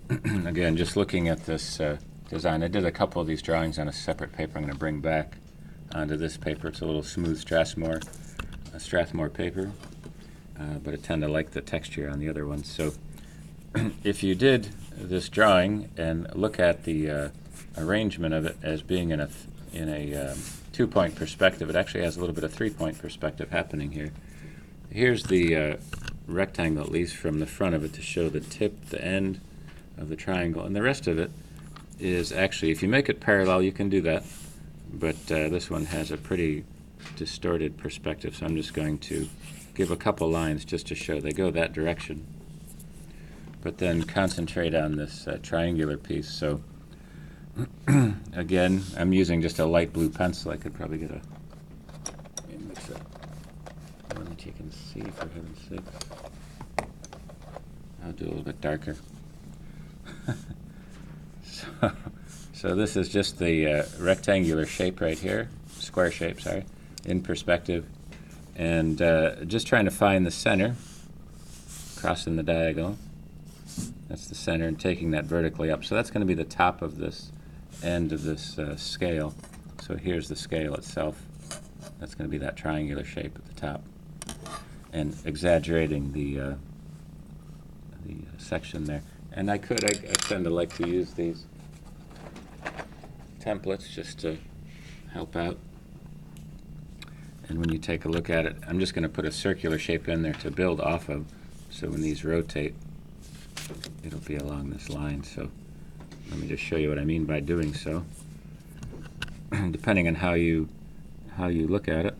again, just looking at this design, I did a couple of these drawings on a separate paper I'm going to bring back onto this paper. It's a little smooth Strathmore paper, but I tend to like the texture on the other ones. So if you did this drawing and look at the arrangement of it as being in a 2-point perspective, it actually has a little bit of 3-point perspective happening here. Here's the rectangle, at least from the front of it, to show the tip, the end of the triangle, and the rest of it is actually, if you make it parallel, you can do that, but this one has a pretty distorted perspective, so I'm just going to give a couple lines just to show they go that direction, but then concentrate on this triangular piece. So again, I'm using just a light blue pencil. I could probably get a one that you can see, for heaven's sake. I'll do a little bit darker. So this is just the rectangular shape right here, square shape, sorry, in perspective, and just trying to find the center, crossing the diagonal. That's the center, and taking that vertically up. So that's going to be the top of this end of this scale. So here's the scale itself. That's going to be that triangular shape at the top, and exaggerating the section there. And I tend to like to use these templates just to help out. And when you take a look at it, I'm just going to put a circular shape in there to build off of, so when these rotate, it'll be along this line. So let me just show you what I mean by doing so. Depending on how you look at it,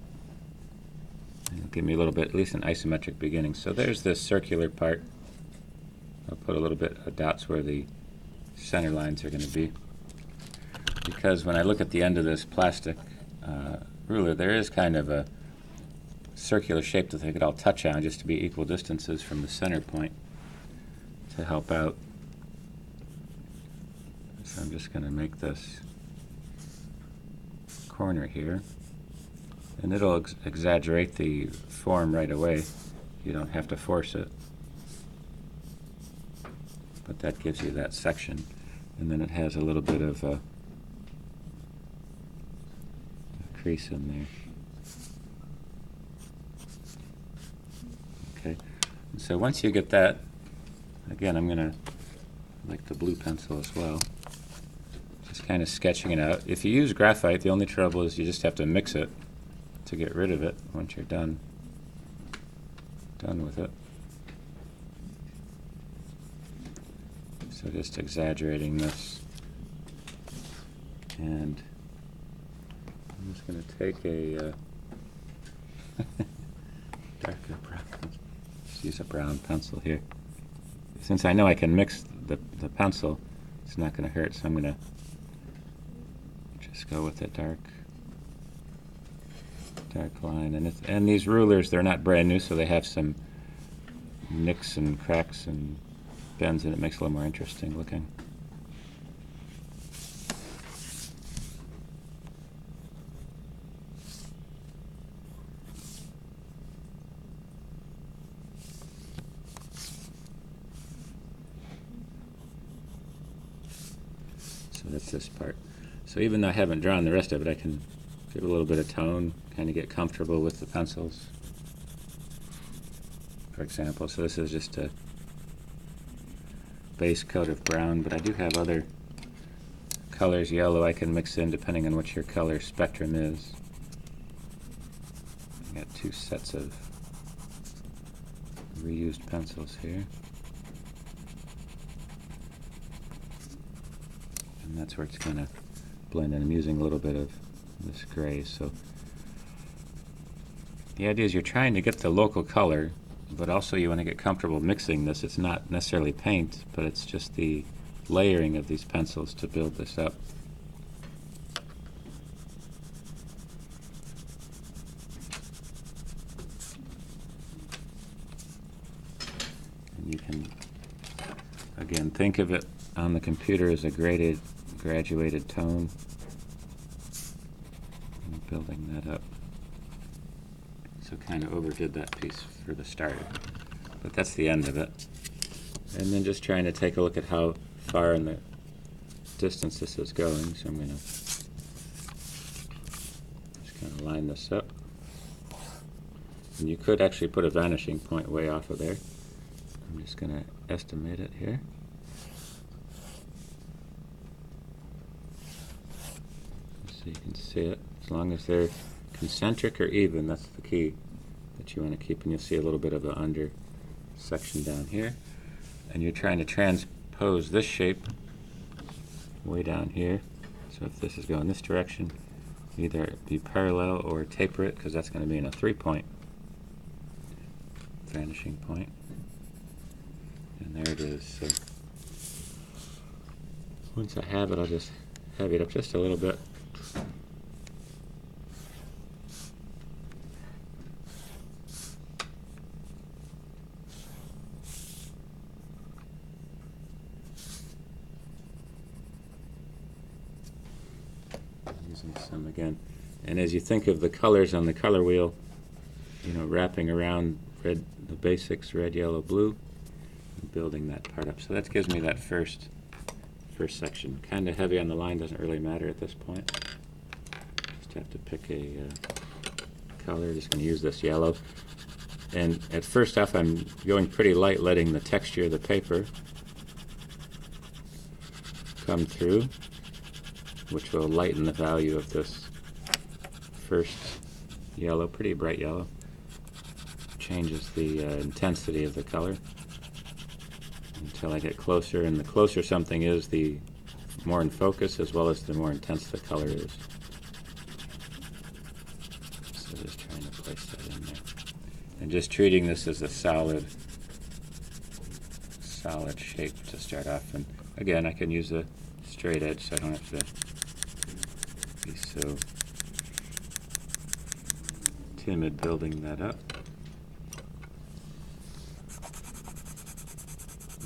it'll give me a little bit, at least an isometric beginning. So there's this circular part. I'll put a little bit of dots where the center lines are going to be, because when I look at the end of this plastic ruler, there is kind of a circular shape that they could all touch on, just to be equal distances from the center point to help out. So I'm just going to make this corner here, and it'll exaggerate the form right away. You don't have to force it, but that gives you that section. And then it has a little bit of a crease in there. Okay, and so once you get that, again, I'm going to, like the blue pencil as well, just kind of sketching it out. If you use graphite, the only trouble is you just have to mix it to get rid of it once you're done with it. So just exaggerating this, and I'm just going to take a darker brown. Just use a brown pencil here. Since I know I can mix the pencil, it's not going to hurt, so I'm going to just go with a dark line. And these rulers, they're not brand new, so they have some nicks and cracks and bends, and it makes it a little more interesting looking. So that's this part. So even though I haven't drawn the rest of it, I can give it a little bit of tone, kind of get comfortable with the pencils, for example. So this is just a base coat of brown, but I do have other colors, yellow, I can mix in depending on what your color spectrum is. I got 2 sets of reused pencils here, and that's where it's going to blend in. I'm using a little bit of this gray. So the idea is you're trying to get the local color, but also you want to get comfortable mixing this. It's not necessarily paint, but it's just the layering of these pencils to build this up. And you can, again, think of it on the computer as a graduated tone. And building that up. So kind of overdid that piece for the starter, but that's the end of it. And then just trying to take a look at how far in the distance this is going. So I'm going to just kind of line this up. And you could actually put a vanishing point way off of there. I'm just going to estimate it here. So you can see it. As long as they're concentric or even, that's the key that you want to keep. And you'll see a little bit of an under section down here. And you're trying to transpose this shape way down here. So if this is going this direction, either be parallel or taper it, because that's going to be in a 3-point vanishing point. And there it is. So once I have it, I'll just heavy it up just a little bit. Using some again. And as you think of the colors on the color wheel, you know, wrapping around red, the basics, red, yellow, blue, and building that part up. So that gives me that first section. Kind of heavy on the line, doesn't really matter at this point. Just have to pick a color. Just going to use this yellow. And at first off, I'm going pretty light, letting the texture of the paper come through, which will lighten the value of this first yellow, pretty bright yellow. Changes the intensity of the color until I get closer, and the closer something is, the more in focus, as well as the more intense the color is. So just trying to place that in there. And just treating this as a solid shape to start off. And again, I can use a straight edge, so I don't have to be so timid building that up.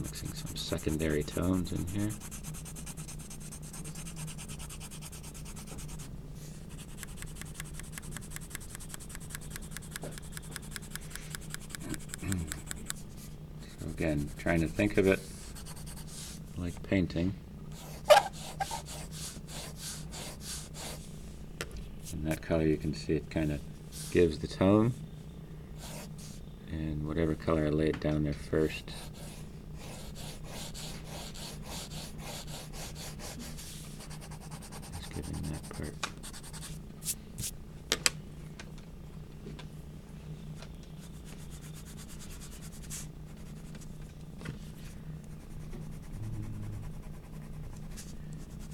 Mixing some secondary tones in here. So again, trying to think of it like painting. And that color, you can see it kind of gives the tone. And whatever color I laid down there first, just giving that part.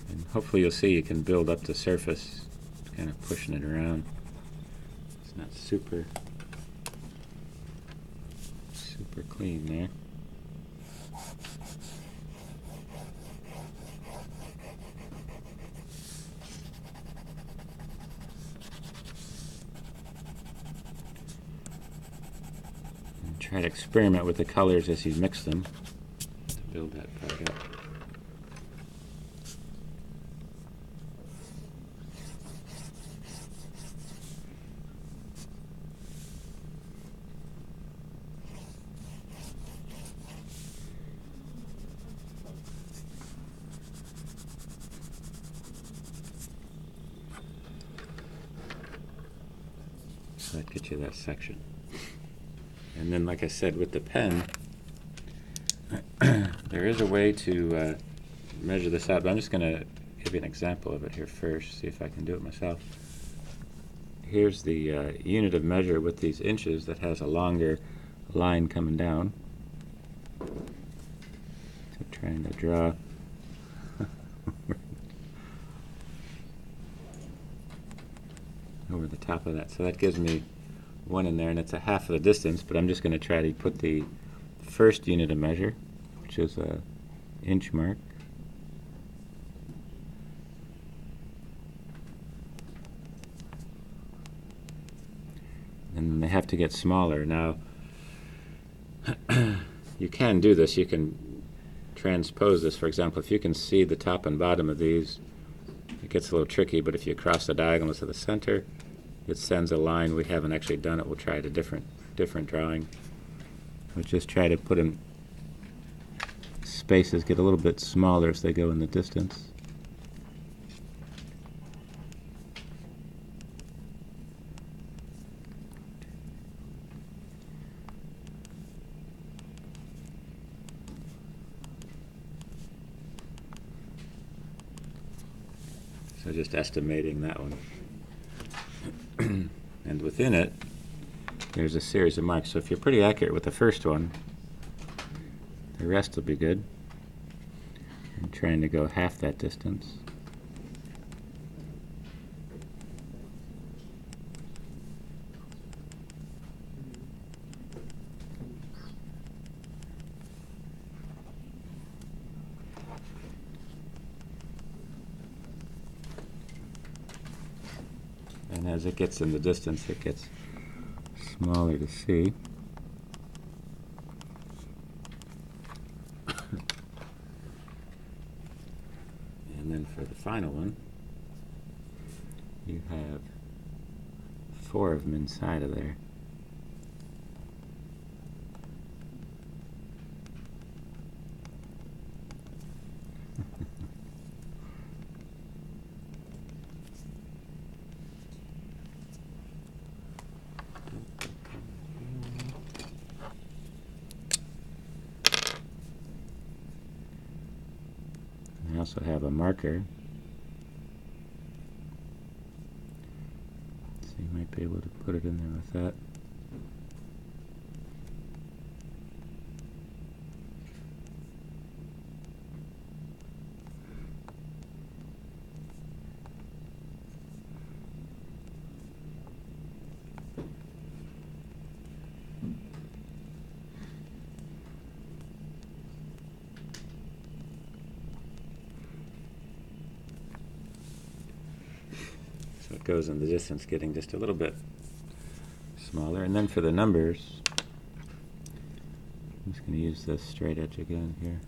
And hopefully you'll see you can build up the surface, kind of pushing it around. It's not super clean there. And try to experiment with the colors as you mix them to build that part up. So that gets you that section. And then, like I said, with the pen, there is a way to measure this out, but I'm just going to give you an example of it here first, see if I can do it myself. Here's the unit of measure with these inches that has a longer line coming down. So trying to draw over the top of that. So that gives me one in there, and it's a half of the distance, but I'm just going to try to put the first unit of measure, which is a inch mark. And they have to get smaller. Now, you can do this. You can transpose this. For example, if you can see the top and bottom of these, it gets a little tricky, but if you cross the diagonals to the center, it sends a line. We haven't actually done it. We'll try it a different drawing. We'll just try to put them spaces get a little bit smaller as they go in the distance. So just estimating that one. And within it, there's a series of marks. So if you're pretty accurate with the first one, the rest will be good. I'm trying to go half that distance. And as it gets in the distance, it gets smaller to see. And then for the final one, you have 4 of them inside of there. I also have a marker, so you might be able to put it in there with that. So it goes in the distance, getting just a little bit smaller. And then for the numbers, I'm just going to use this straight edge again here.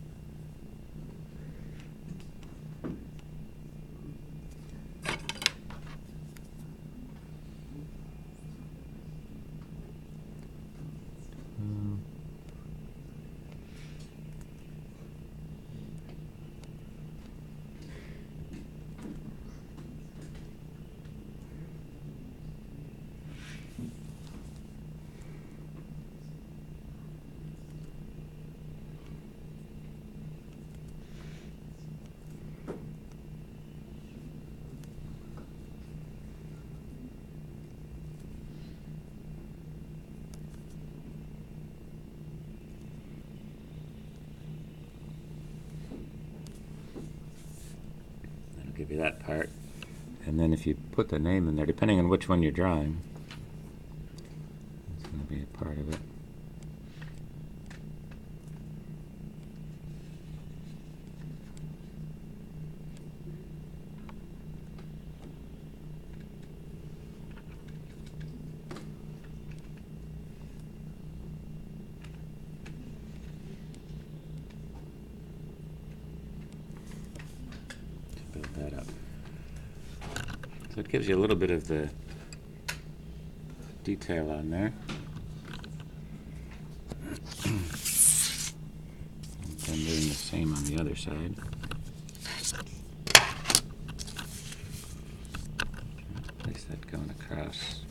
Give you that part, and then if you put the name in there, depending on which one you're drawing, it's going to be a part of it. Build that up. So it gives you a little bit of the detail on there. And doing the same on the other side. Place that going across.